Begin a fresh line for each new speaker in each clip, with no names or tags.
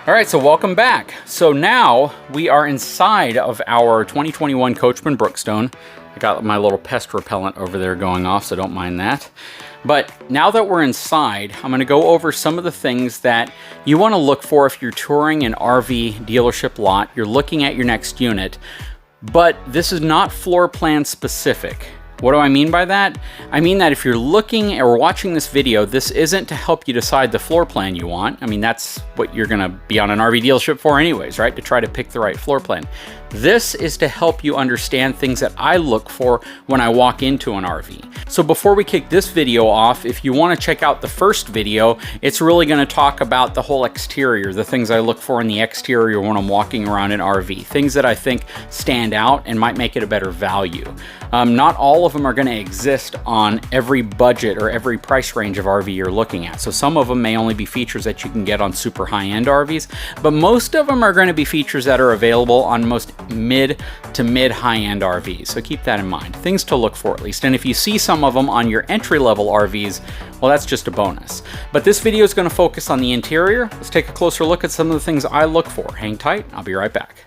All right, so welcome back. So now we are inside of our 2021 Coachman Brookstone. I got my little pest repellent over there going off, so don't mind that. But now that we're inside, I'm going to go over some of the things that you want to look for if you're touring an RV dealership lot, you're looking at your next unit, but this is not floor plan specific. What do I mean by that? I mean that if you're looking or watching this video, this isn't to help you decide the floor plan you want. I mean, that's what you're gonna be on an RV dealership for anyways, right? To try to pick the right floor plan. This is to help you understand things that I look for when I walk into an RV. So before we kick this video off, if you wanna check out the first video, it's really gonna talk about the whole exterior, the things I look for in the exterior when I'm walking around an RV, things that I think stand out and might make it a better value. Not all of them are going to exist on every budget or every price range of RV you're looking at. So some of them may only be features that you can get on super high-end RVs, but most of them are going to be features that are available on most mid to mid-high-end RVs. So keep that in mind. Things to look for at least. And if you see some of them on your entry-level RVs, well, that's just a bonus. But this video is going to focus on the interior. Let's take a closer look at some of the things I look for. Hang tight. I'll be right back.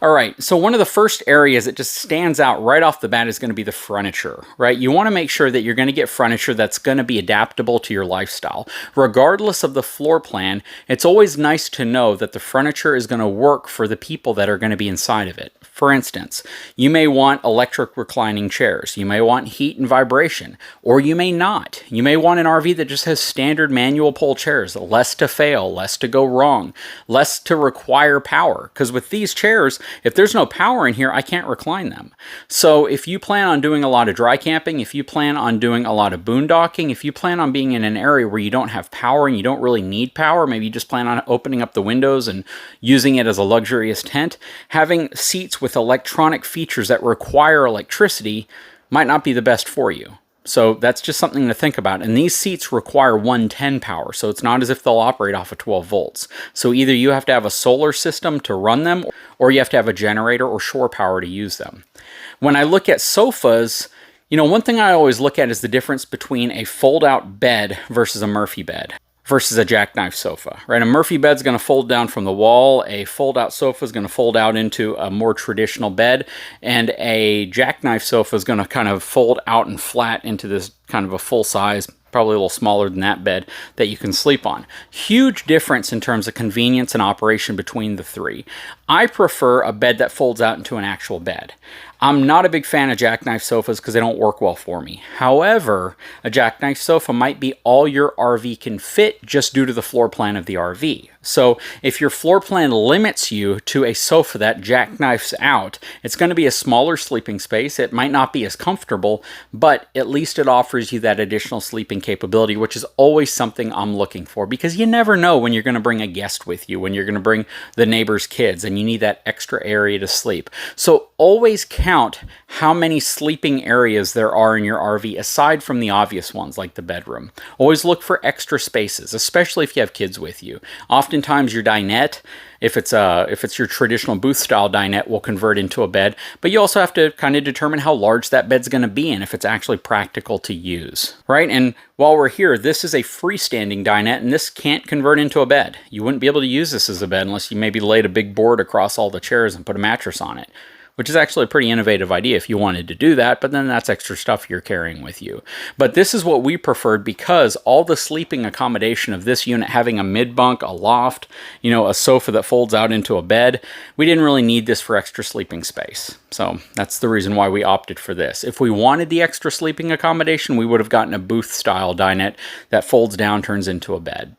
All right, so one of the first areas that just stands out right off the bat is going to be the furniture, right? You want to make sure that you're going to get furniture that's going to be adaptable to your lifestyle. Regardless of the floor plan, it's always nice to know that the furniture is going to work for the people that are going to be inside of it. For instance, you may want electric reclining chairs, you may want heat and vibration, or you may not. You may want an RV that just has standard manual pull chairs, less to fail, less to go wrong, less to require power. Because with these chairs, if there's no power in here, I can't recline them. So if you plan on doing a lot of dry camping, if you plan on doing a lot of boondocking, if you plan on being in an area where you don't have power and you don't really need power, maybe you just plan on opening up the windows and using it as a luxurious tent, having seats with electronic features that require electricity might not be the best for you. So that's just something to think about. And these seats require 110 power, so it's not as if they'll operate off of 12 volts. So either you have to have a solar system to run them, or you have to have a generator or shore power to use them. When I look at sofas, you know, one thing I always look at is the difference between a fold-out bed versus a Murphy bed versus a Jackknife sofa, right? A Murphy bed's going to fold down from the wall, a fold-out sofa is going to fold out into a more traditional bed, and a Jackknife sofa is going to kind of fold out and flat into this kind of a full-size, probably a little smaller than that bed that you can sleep on. Huge difference in terms of convenience and operation between the three. I prefer a bed that folds out into an actual bed. I'm not a big fan of Jackknife sofas because they don't work well for me. However, a Jackknife sofa might be all your RV can fit just due to the floor plan of the RV. So if your floor plan limits you to a sofa that jackknifes out, it's going to be a smaller sleeping space. It might not be as comfortable, but at least it offers you that additional sleeping capability, which is always something I'm looking for, because you never know when you're going to bring a guest with you, when you're going to bring the neighbor's kids, and you need that extra area to sleep. So always count how many sleeping areas there are in your RV aside from the obvious ones like the bedroom. Always look for extra spaces, especially if you have kids with you. Oftentimes your dinette, if it's your traditional booth style dinette, will convert into a bed, but you also have to kind of determine how large that bed's going to be and if it's actually practical to use, right? And while we're here, this is a freestanding dinette and this can't convert into a bed. You wouldn't be able to use this as a bed unless you maybe laid a big board across all the chairs and put a mattress on it, which is actually a pretty innovative idea if you wanted to do that, but then that's extra stuff you're carrying with you. But this is what we preferred because all the sleeping accommodation of this unit, having a mid-bunk, a loft, you know, a sofa that folds out into a bed, we didn't really need this for extra sleeping space. So that's the reason why we opted for this. If we wanted the extra sleeping accommodation, we would have gotten a booth-style dinette that folds down, turns into a bed.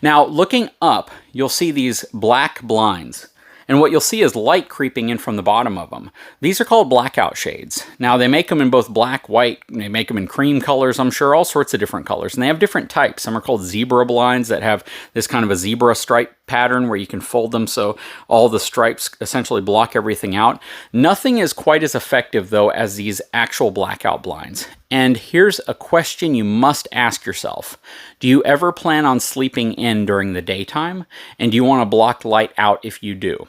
Now, looking up, you'll see these black blinds. And what you'll see is light creeping in from the bottom of them. These are called Blackout Shades. Now, they make them in both black, white, they make them in cream colors, I'm sure, all sorts of different colors. And they have different types. Some are called zebra blinds that have this kind of a zebra stripe pattern where you can fold them so all the stripes essentially block everything out. Nothing is quite as effective, though, as these actual blackout blinds. And here's a question you must ask yourself. Do you ever plan on sleeping in during the daytime? And do you want to block light out if you do?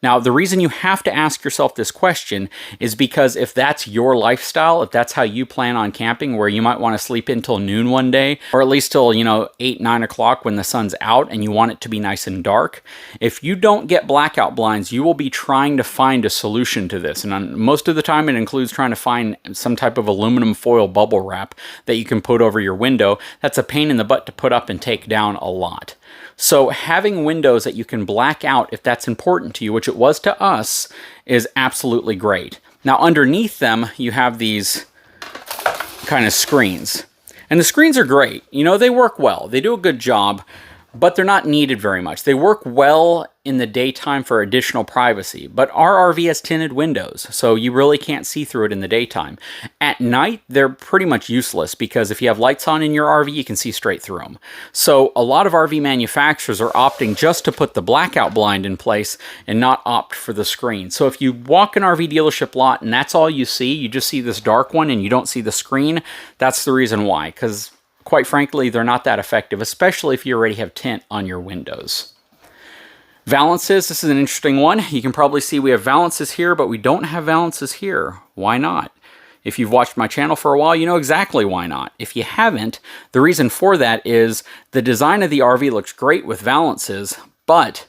Now, the reason you have to ask yourself this question is because if that's your lifestyle, if that's how you plan on camping, where you might want to sleep until noon one day, or at least till, 8, 9 o'clock when the sun's out and you want it to be nice and dark, if you don't get blackout blinds, you will be trying to find a solution to this. And most of the time it includes trying to find some type of aluminum foil bubble wrap that you can put over your window. That's a pain in the butt to put up and take down a lot. So having windows that you can black out if that's important to you, which it was to us, is absolutely great. Now underneath them, you have these kind of screens. And the screens are great. They work well. They do a good job, but they're not needed very much. They work well in the daytime for additional privacy, but our RV has tinted windows, so you really can't see through it in the daytime. At night, they're pretty much useless because if you have lights on in your RV, you can see straight through them. So a lot of RV manufacturers are opting just to put the blackout blind in place and not opt for the screen. So if you walk an RV dealership lot and that's all you just see this dark one and you don't see the screen, that's the reason why, because quite frankly, they're not that effective, especially if you already have tint on your windows. Valances, this is an interesting one. You can probably see we have valances here, but we don't have valances here. Why not? If you've watched my channel for a while, you know exactly why not. If you haven't, the reason for that is the design of the RV looks great with valances, but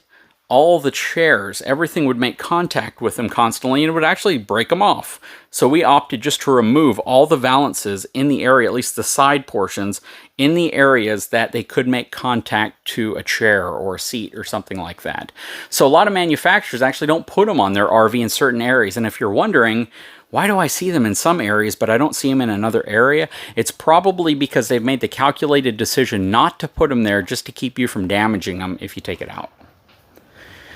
all the chairs, everything would make contact with them constantly and it would actually break them off. So we opted just to remove all the valances in the area, at least the side portions, in the areas that they could make contact to a chair or a seat or something like that. So a lot of manufacturers actually don't put them on their RV in certain areas. And if you're wondering, why do I see them in some areas, but I don't see them in another area? It's probably because they've made the calculated decision not to put them there just to keep you from damaging them if you take it out.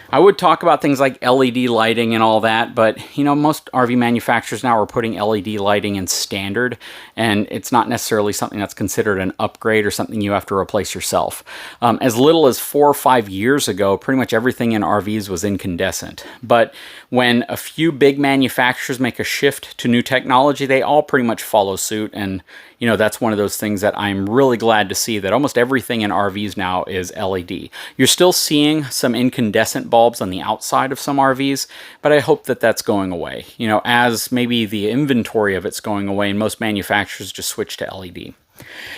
I would talk about things like LED lighting and all that, but most RV manufacturers now are putting LED lighting in standard, and it's not necessarily something that's considered an upgrade or something you have to replace yourself. As little as 4 or 5 years ago, pretty much everything in RVs was incandescent. But when a few big manufacturers make a shift to new technology, they all pretty much follow suit, and that's one of those things that I'm really glad to see, that almost everything in RVs now is LED. You're still seeing some incandescent bulbs on the outside of some RVs, but I hope that that's going away. As maybe the inventory of it's going away and most manufacturers just switch to LED.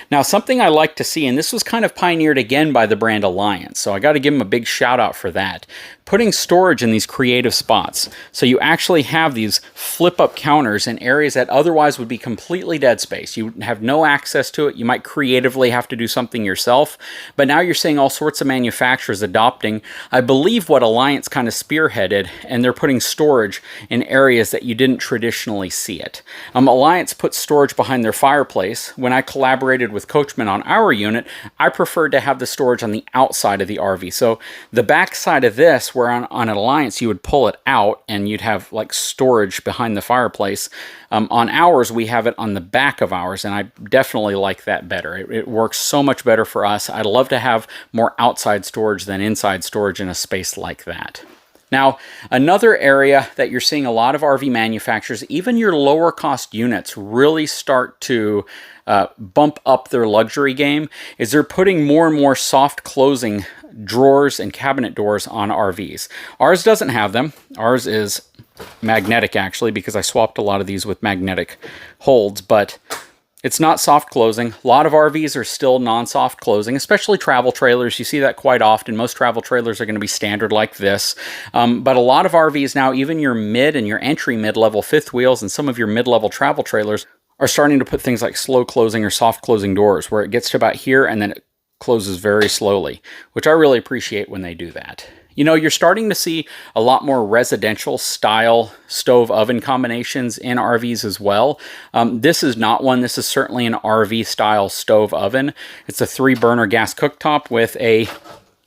Now, something I like to see, and this was kind of pioneered again by the brand Alliance, so I got to give them a big shout out for that. Putting storage in these creative spots. So you actually have these flip-up counters in areas that otherwise would be completely dead space. You have no access to it. You might creatively have to do something yourself. But now you're seeing all sorts of manufacturers adopting, I believe, what Alliance kind of spearheaded, and they're putting storage in areas that you didn't traditionally see it. Alliance put storage behind their fireplace. When I collaborated with Coachman on our unit, I preferred to have the storage on the outside of the RV. So the back side of this, where on an Alliance you would pull it out and you'd have like storage behind the fireplace. On ours, we have it on the back of ours, and I definitely like that better. It works so much better for us. I'd love to have more outside storage than inside storage in a space like that. Now, another area that you're seeing a lot of RV manufacturers, even your lower cost units, really start to bump up their luxury game, is they're putting more and more soft closing drawers and cabinet doors on RVs. Ours doesn't have them. Ours is magnetic, actually, because I swapped a lot of these with magnetic holds, but it's not soft closing. A lot of RVs are still non-soft closing, especially travel trailers. You see that quite often. Most travel trailers are going to be standard like this. But a lot of RVs now, even your mid and your entry mid-level fifth wheels and some of your mid-level travel trailers are starting to put things like slow closing or soft closing doors, where it gets to about here and then it closes very slowly, which I really appreciate when they do that. You're starting to see a lot more residential style stove oven combinations in RVs as well. This is not one. This is certainly an RV style stove oven. It's a 3-burner gas cooktop with a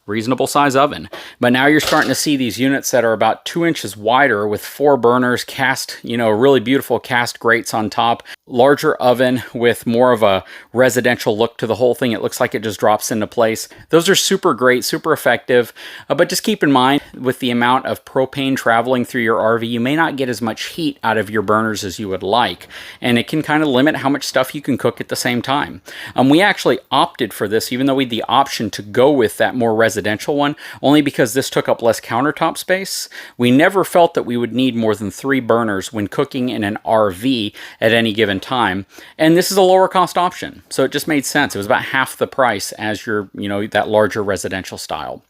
reasonable size oven. But now you're starting to see these units that are about 2 inches wider with 4 burners, cast, really beautiful cast grates on top. larger oven with more of a residential look to the whole thing. It looks like it just drops into place. Those are super great, super effective, but just keep in mind with the amount of propane traveling through your RV, you may not get as much heat out of your burners as you would like, and it can kind of limit how much stuff you can cook at the same time. We actually opted for this, even though we had the option to go with that more residential one, only because this took up less countertop space. We never felt that we would need more than 3 burners when cooking in an RV at any given time, and this is a lower cost option, so it just made sense. It was about half the price as your, that larger residential style.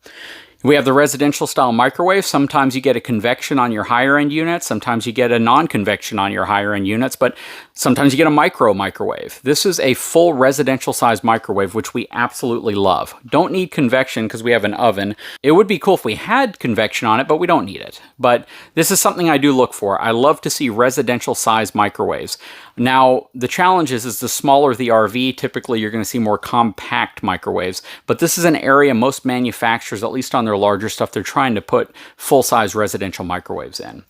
We have the residential style microwave. Sometimes you get a convection on your higher end units. Sometimes you get a non-convection on your higher end units, but sometimes you get a microwave. This is a full residential size microwave, which we absolutely love. Don't need convection because we have an oven. It would be cool if we had convection on it, but we don't need it. But this is something I do look for. I love to see residential size microwaves. Now, the challenge is the smaller the RV, typically you're going to see more compact microwaves, but this is an area most manufacturers, at least on their larger stuff, they're trying to put full-size residential microwaves in.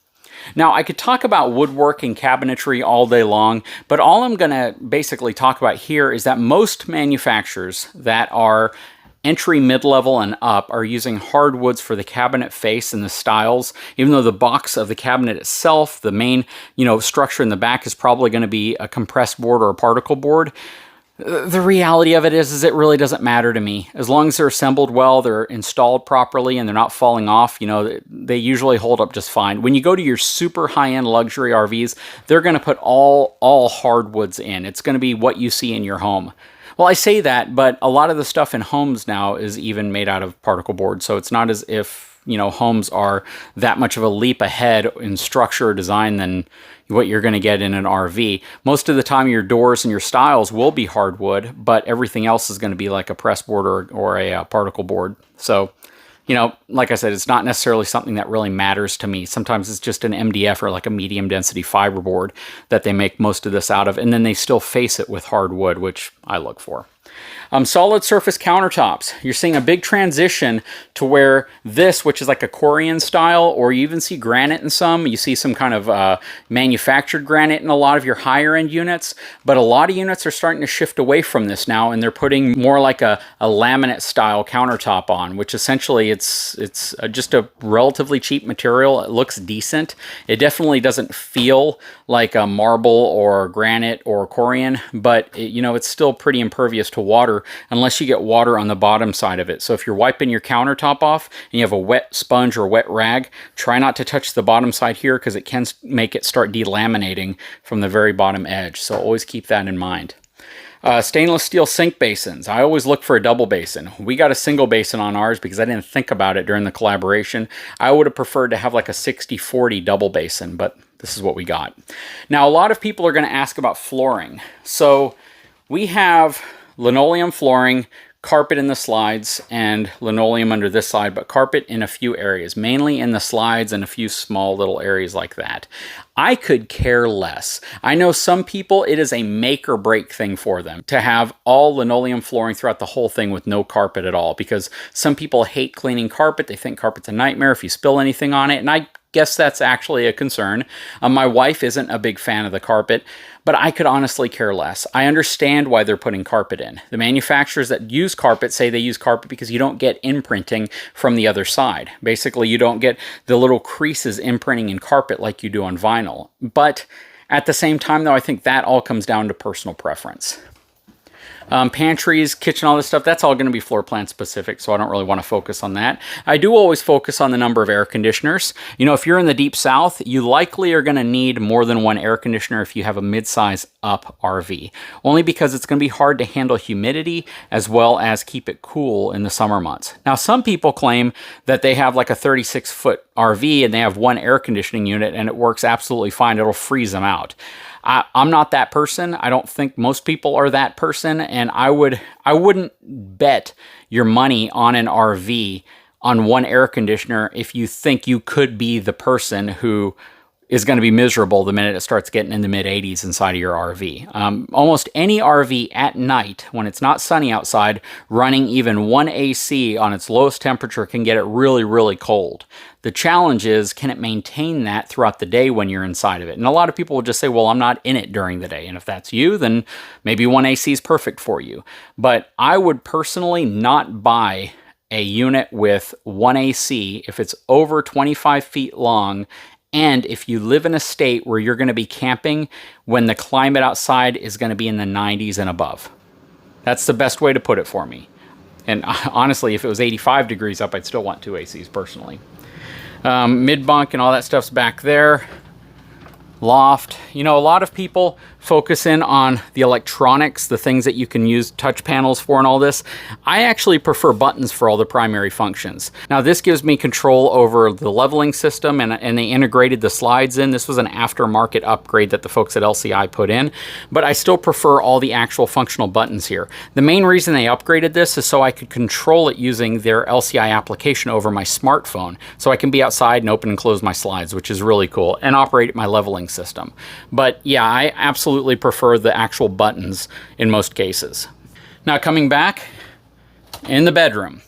Now, I could talk about woodwork and cabinetry all day long, but all I'm going to basically talk about here is that most manufacturers that are entry, mid-level, and up are using hardwoods for the cabinet face and the stiles, even though the box of the cabinet itself, the main, structure in the back is probably going to be a compressed board or a particle board. The reality of it is it really doesn't matter to me. As long as they're assembled well, they're installed properly, and they're not falling off, they usually hold up just fine. When you go to your super high-end luxury RVs, they're going to put all hardwoods in. It's going to be what you see in your home. Well, I say that, but a lot of the stuff in homes now is even made out of particle board, so it's not as if, homes are that much of a leap ahead in structure or design than what you're going to get in an RV. Most of the time, your doors and your stiles will be hardwood, but everything else is going to be like a press board or a particle board. So, like I said, it's not necessarily something that really matters to me. Sometimes it's just an MDF or like a medium density fiberboard that they make most of this out of, and then they still face it with hardwood, which I look for. Solid surface countertops. You're seeing a big transition to where this, which is like a Korean style, or you even see granite in some. You see some kind of manufactured granite in a lot of your higher end units, but a lot of units are starting to shift away from this now, and they're putting more like a laminate style countertop on, which essentially it's just a relatively cheap material. It looks decent. It definitely doesn't feel like a marble or granite or Korean, but it's still pretty impervious to water unless you get water on the bottom side of it. So if you're wiping your countertop off and you have a wet sponge or wet rag, try not to touch the bottom side here because it can make it start delaminating from the very bottom edge. So always keep that in mind. Stainless steel sink basins. I always look for a double basin. We got a single basin on ours because I didn't think about it during the collaboration. I would have preferred to have like a 60-40 double basin, but this is what we got. Now, a lot of people are going to ask about flooring. So we have linoleum flooring, carpet in the slides, and linoleum under this side, but carpet in a few areas, mainly in the slides and a few small little areas like that. I could care less. I know some people, it is a make or break thing for them to have all linoleum flooring throughout the whole thing with no carpet at all, because some people hate cleaning carpet. They think carpet's a nightmare if you spill anything on it, and I guess that's actually a concern. My wife isn't a big fan of the carpet, but I could honestly care less. I understand why they're putting carpet in. The manufacturers that use carpet say they use carpet because you don't get imprinting from the other side. Basically, you don't get the little creases imprinting in carpet like you do on vinyl. But at the same time, though, I think that all comes down to personal preference. Pantries, kitchen, all this stuff, that's all going to be floor plan specific, so I don't really want to focus on that. I do always focus on the number of air conditioners. If you're in the deep south, you likely are going to need more than one air conditioner if you have a mid-size up RV, only because it's going to be hard to handle humidity as well as keep it cool in the summer months. Now, some people claim that they have like a 36-foot RV and they have one air conditioning unit and it works absolutely fine. It'll freeze them out. I'm not that person. I don't think most people are that person, and I wouldn't bet your money on an RV on one air conditioner if you think you could be the person who is going to be miserable the minute it starts getting in the mid 80s inside of your RV. Almost any RV at night, when it's not sunny outside, running even one AC on its lowest temperature can get it really, really cold. The challenge is, can it maintain that throughout the day when you're inside of it? And a lot of people will just say, well, I'm not in it during the day. And if that's you, then maybe one AC is perfect for you. But I would personally not buy a unit with one AC if it's over 25 feet long, and if you live in a state where you're going to be camping when the climate outside is going to be in the 90s and above. That's the best way to put it for me. And honestly, if it was 85 degrees up, I'd still want two ACs personally. Mid-bunk and all that stuff's back there. Loft. You know, a lot of people focus in on the electronics, the things that you can use touch panels for and all this. I actually prefer buttons for all the primary functions. Now this gives me control over the leveling system, and they integrated the slides in. This was an aftermarket upgrade that the folks at LCI put in, but I still prefer all the actual functional buttons here. The main reason they upgraded this is so I could control it using their LCI application over my smartphone. So I can be outside and open and close my slides, which is really cool, and operate my leveling system. But yeah, I absolutely prefer the actual buttons in most cases. Now coming back in the bedroom.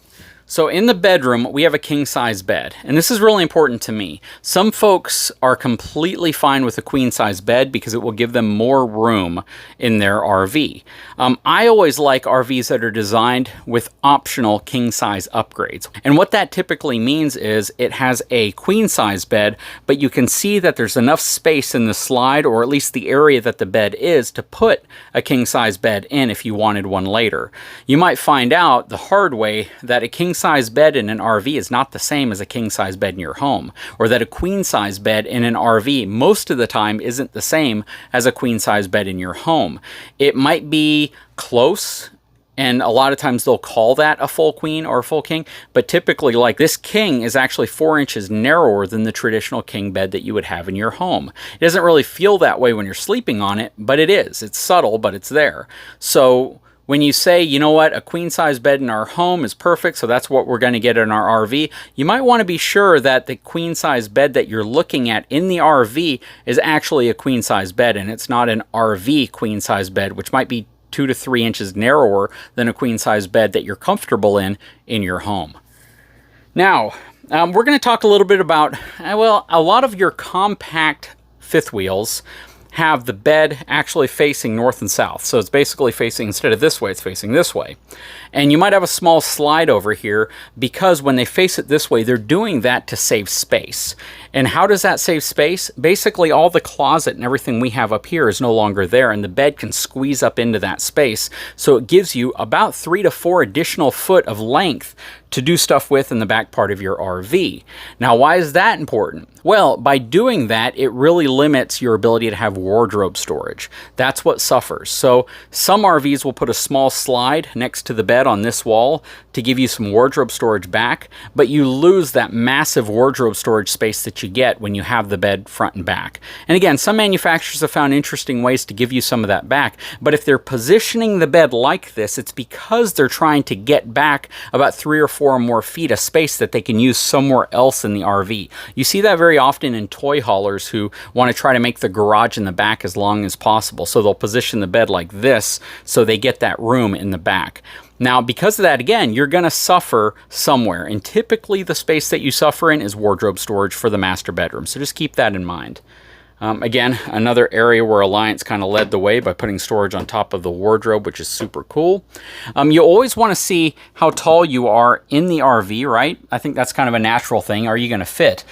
So in the bedroom, we have a king-size bed, and this is really important to me. Some folks are completely fine with a queen-size bed because it will give them more room in their RV. I always like RVs that are designed with optional king-size upgrades. And what that typically means is it has a queen-size bed, but you can see that there's enough space in the slide, or at least the area that the bed is, to put a king-size bed in if you wanted one later. You might find out the hard way that a king-size bed in an RV is not the same as a king-size bed in your home, or that a queen-size bed in an RV most of the time isn't the same as a queen-size bed in your home. It might be close, and a lot of times they'll call that a full queen or a full king, but typically, like, this king is actually 4 inches narrower than the traditional king bed that you would have in your home. It doesn't really feel that way when you're sleeping on it, but it is. It's subtle, but it's there. So when you say, you know what, a queen-size bed in our home is perfect, so that's what we're going to get in our RV, you might want to be sure that the queen-size bed that you're looking at in the RV is actually a queen-size bed, and it's not an RV queen-size bed, which might be 2 to 3 inches narrower than a queen-size bed that you're comfortable in your home. Now, we're going to talk a little bit about, well, a lot of your compact fifth wheels have the bed actually facing north and south. So it's basically facing, instead of this way, it's facing this way. And you might have a small slide over here because when they face it this way, they're doing that to save space. And how does that save space? Basically, all the closet and everything we have up here is no longer there, and the bed can squeeze up into that space. So it gives you about 3 to 4 additional foot of length to do stuff with in the back part of your RV. Now, why is that important? Well, by doing that, it really limits your ability to have wardrobe storage. That's what suffers. So some RVs will put a small slide next to the bed on this wall to give you some wardrobe storage back, but you lose that massive wardrobe storage space that you get when you have the bed front and back. And again, some manufacturers have found interesting ways to give you some of that back, but if they're positioning the bed like this, it's because they're trying to get back about 3 or 4 more feet of space that they can use somewhere else in the RV. You see that very often in toy haulers who want to try to make the garage in the back as long as possible. So they'll position the bed like this so they get that room in the back. Now, because of that, again, you're going to suffer somewhere. And typically the space that you suffer in is wardrobe storage for the master bedroom. So just keep that in mind. Again, another area where Alliance kind of led the way by putting storage on top of the wardrobe, which is super cool. You always want to see how tall you are in the RV, right? I think that's kind of a natural thing. Are you going to fit?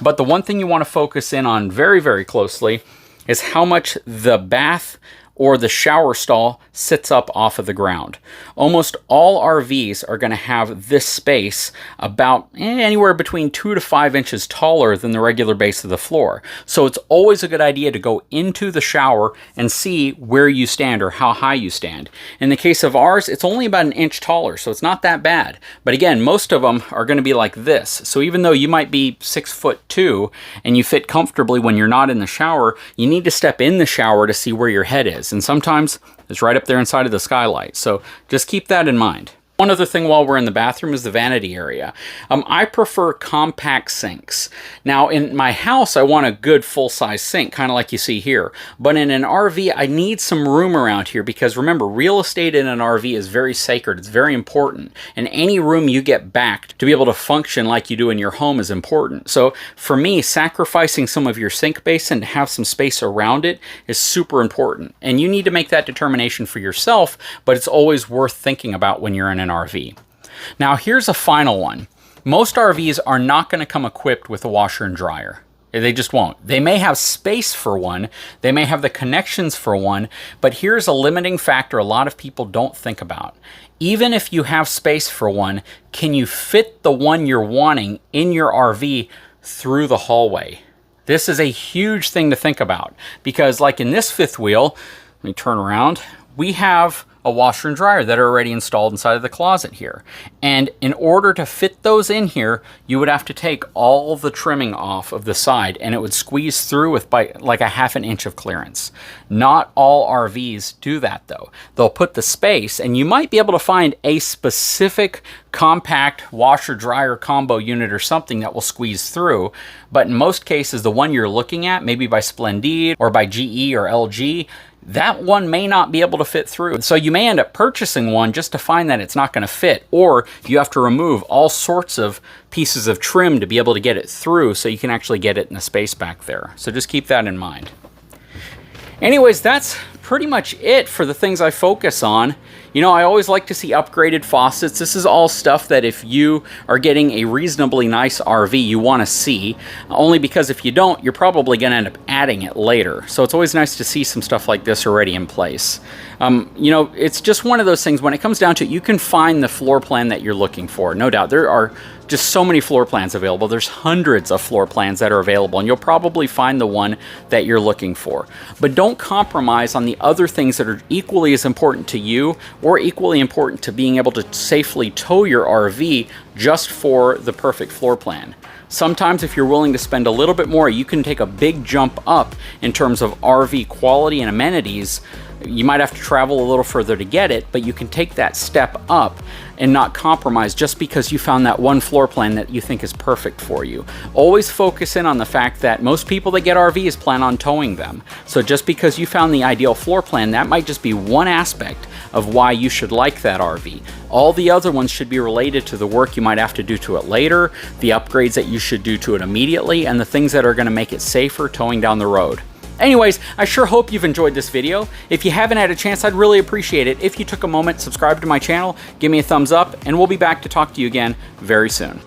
But the one thing you want to focus in on very, very closely is how much the bath or the shower stall sits up off of the ground. Almost all RVs are going to have this space about anywhere between 2 to 5 inches taller than the regular base of the floor. So it's always a good idea to go into the shower and see where you stand or how high you stand. In the case of ours, it's only about 1 inch taller, so it's not that bad. But again, most of them are going to be like this. So even though you might be 6'2" and you fit comfortably when you're not in the shower, you need to step in the shower to see where your head is. And sometimes it's right up there inside of the skylight. So just keep that in mind. One other thing while we're in the bathroom is the vanity area. I prefer compact sinks. Now in my house, I want a good full-size sink, kind of like you see here. But in an RV, I need some room around here because remember, real estate in an RV is very sacred. It's very important. And any room you get back to be able to function like you do in your home is important. So for me, sacrificing some of your sink basin to have some space around it is super important. And you need to make that determination for yourself, but it's always worth thinking about when you're in an RV. Now here's a final one. Most RVs are not going to come equipped with a washer and dryer. They just won't. They may have space for one, they may have the connections for one, but here's a limiting factor a lot of people don't think about. Even if you have space for one, can you fit the one you're wanting in your RV through the hallway? This is a huge thing to think about because like in this fifth wheel, let me turn around, we have a washer and dryer that are already installed inside of the closet here. And in order to fit those in here, you would have to take all the trimming off of the side and it would squeeze through with like a ½ inch of clearance. Not all RVs do that though. They'll put the space and you might be able to find a specific compact washer dryer combo unit or something that will squeeze through. But in most cases, the one you're looking at, maybe by Splendide or by GE or LG, that one may not be able to fit through. So you may end up purchasing one just to find that it's not going to fit, or you have to remove all sorts of pieces of trim to be able to get it through so you can actually get it in the space back there. So just keep that in mind. Anyways, that's pretty much it for the things I focus on. You know, I always like to see upgraded faucets. This is all stuff that if you are getting a reasonably nice RV, you want to see. Only because if you don't, you're probably going to end up adding it later. So it's always nice to see some stuff like this already in place. You know, it's just one of those things, when it comes down to it, you can find the floor plan that you're looking for. No doubt, there are just so many floor plans available. There's hundreds of floor plans that are available, and you'll probably find the one that you're looking for. But don't compromise on the other things that are equally as important to you or equally important to being able to safely tow your RV just for the perfect floor plan. Sometimes if you're willing to spend a little bit more, you can take a big jump up in terms of RV quality and amenities. You might have to travel a little further to get it, but you can take that step up and not compromise just because you found that one floor plan that you think is perfect for you. Always focus in on the fact that most people that get RVs plan on towing them. So just because you found the ideal floor plan, that might just be one aspect of why you should like that RV. All the other ones should be related to the work you might have to do to it later, the upgrades that you should do to it immediately, and the things that are going to make it safer towing down the road. Anyways, I sure hope you've enjoyed this video. If you haven't had a chance, I'd really appreciate it if you took a moment, subscribe to my channel, give me a thumbs up, and we'll be back to talk to you again very soon.